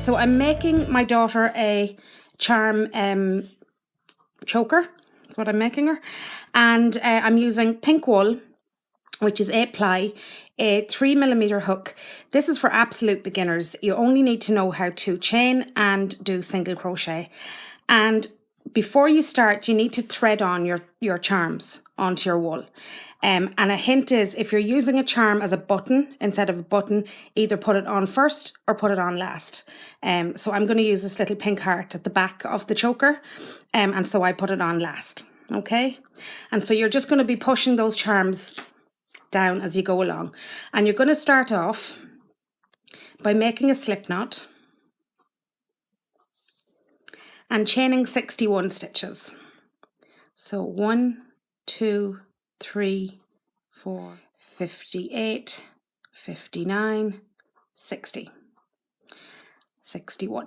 So I'm making my daughter a charm choker. That's what I'm making her. And I'm using pink wool, which is 8 ply, a 3mm hook. This is for absolute beginners. You only need to know how to chain and do single crochet. And before you start, you need to thread on your charms onto your wool. And a hint is, if you're using a charm as a button instead of a button, either put it on first or put it on last. So I'm going to use this little pink heart at the back of the choker, and so I put it on last. Okay, and so you're just going to be pushing those charms down as you go along, and you're going to start off by making a slip knot and chaining 61 stitches. So 1, 2, 3, 4, 58, 59, 60, 61.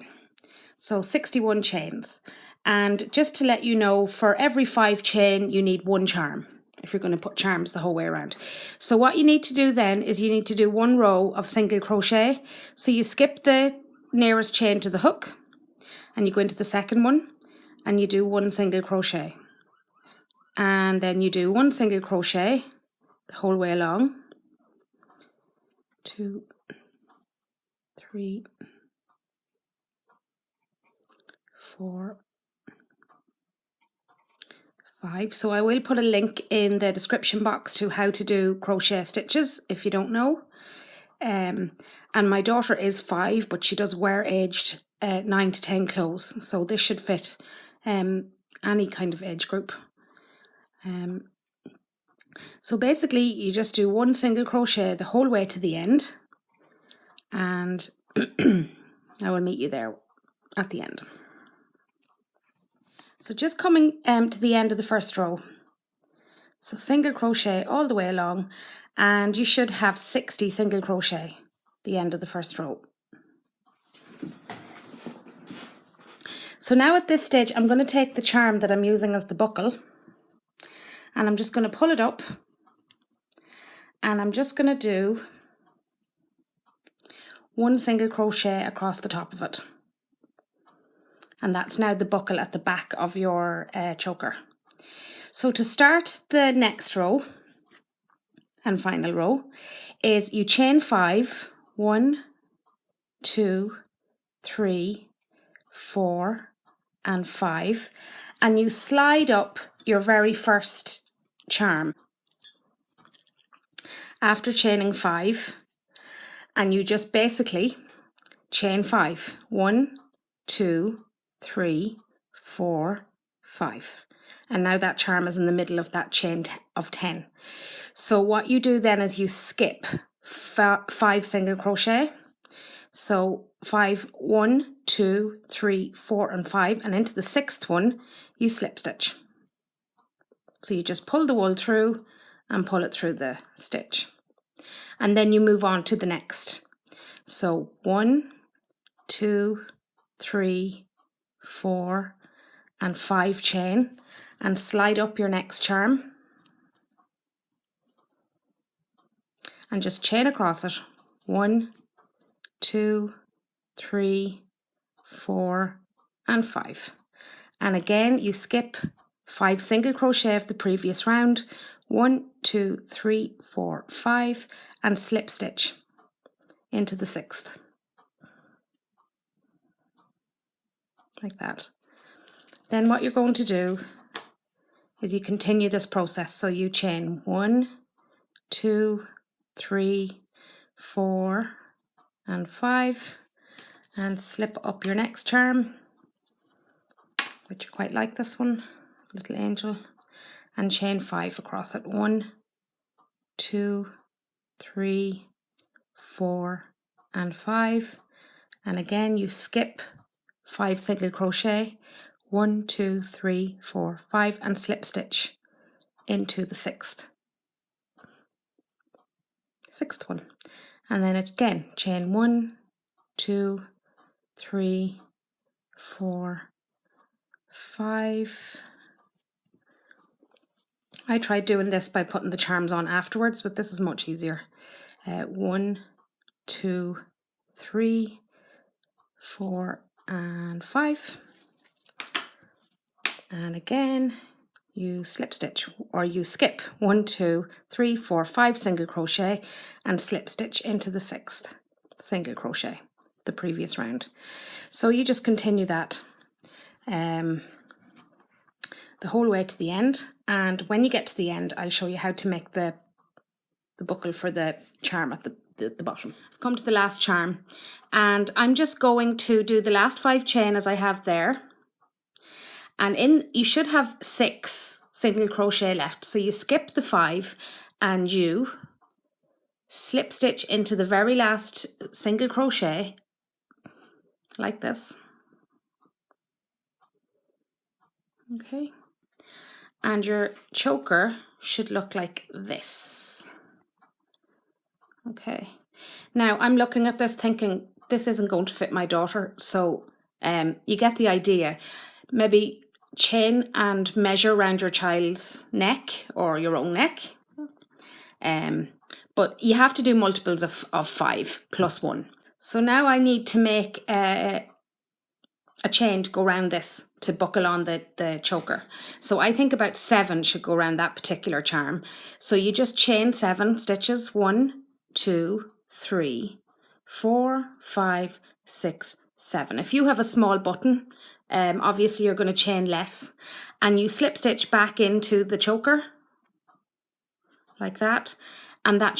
So 61 chains. And just to let you know, for every 5 chain, you need 1 charm, if you're going to put charms the whole way around. So what you need to do then is you need to do 1 row of single crochet. So you skip the nearest chain to the hook, and you go into the second one, and you do 1 single crochet. And then you do 1 single crochet the whole way along. 2, 3, 4, 5. So I will put a link in the description box to how to do crochet stitches if you don't know. And my daughter is 5, but she does wear aged 9 to 10 clothes, so this should fit any kind of age group. So basically you just do 1 single crochet the whole way to the end, and I will meet you there at the end. So just coming to the end of the first row, so single crochet all the way along, and you should have 60 single crochet at the end of the first row. So now at this stage I'm going to take the charm that I'm using as the buckle, and I'm just going to pull it up, and I'm just going to do 1 single crochet across the top of it. And that's now the buckle at the back of your choker. So to start the next row and final row is you chain 5, 1, 2, 3, 4, and 5, and you slide up your very first charm after chaining 5, and you just basically chain 5, 1, 2, 3, 4, 5, and now that charm is in the middle of that chain of 10. So what you do then is you skip 5 single crochet. So 5, 1, 2, 3, 4, and 5, and into the 6th one you slip stitch. So you just pull the wool through and pull it through the stitch, and then you move on to the next. So 1, 2, 3, 4, and 5 chain, and slide up your next charm and just chain across it. 1, 2, 3, 4, and 5. And again you skip 5 single crochet of the previous round. 1, 2, 3, 4, 5, and slip stitch into the 6th, like that. Then what you're going to do is you continue this process. So you chain 1, 2, 3, 4, and 5, and slip up your next charm, which you quite like, this one, little angel, and chain 5 across it. 1, 2, 3, 4, and 5, and again you skip 5 single crochet. 1, 2, 3, 4, 5, and slip stitch into the 6th one, and then again chain 1, 2, 3, 4, 5. I tried doing this by putting the charms on afterwards, but this is much easier. 1, 2, 3, 4 and 5, and again you slip stitch, or you skip 1, 2, 3, 4, 5 single crochet and slip stitch into the 6th single crochet the previous round. So you just continue that the whole way to the end, and when you get to the end I'll show you how to make the buckle for the charm at the bottom. I've come to the last charm, and I'm just going to do the last 5 chain as I have there, and you should have 6 single crochet left, so you skip the 5 and you slip stitch into the very last single crochet like this, okay, and your choker should look like this. Okay, now I'm looking at this thinking this isn't going to fit my daughter, so you get the idea. Maybe chain and measure around your child's neck or your own neck, but you have to do multiples of 5 plus 1. So now I need to make a chain to go around this to buckle on the choker. So I think about 7 should go around that particular charm. So you just chain 7 stitches, 1, 2, 3, 4, 5, 6, 7. If you have a small button, obviously you're going to chain less, and you slip stitch back into the choker like that, and that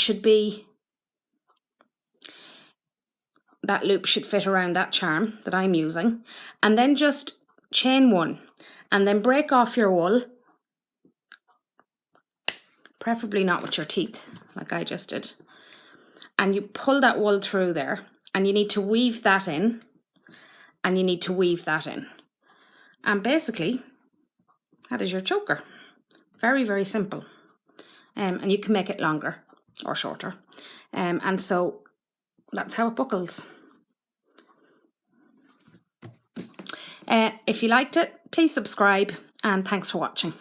loop should fit around that charm that I'm using, and then just chain 1 and then break off your wool, preferably not with your teeth like I just did, and you pull that wool through there, and you need to weave that in, and you need to weave that in, and basically that is your choker. Very, very simple, and you can make it longer or shorter, and so that's how it buckles. If you liked it, please subscribe, and thanks for watching.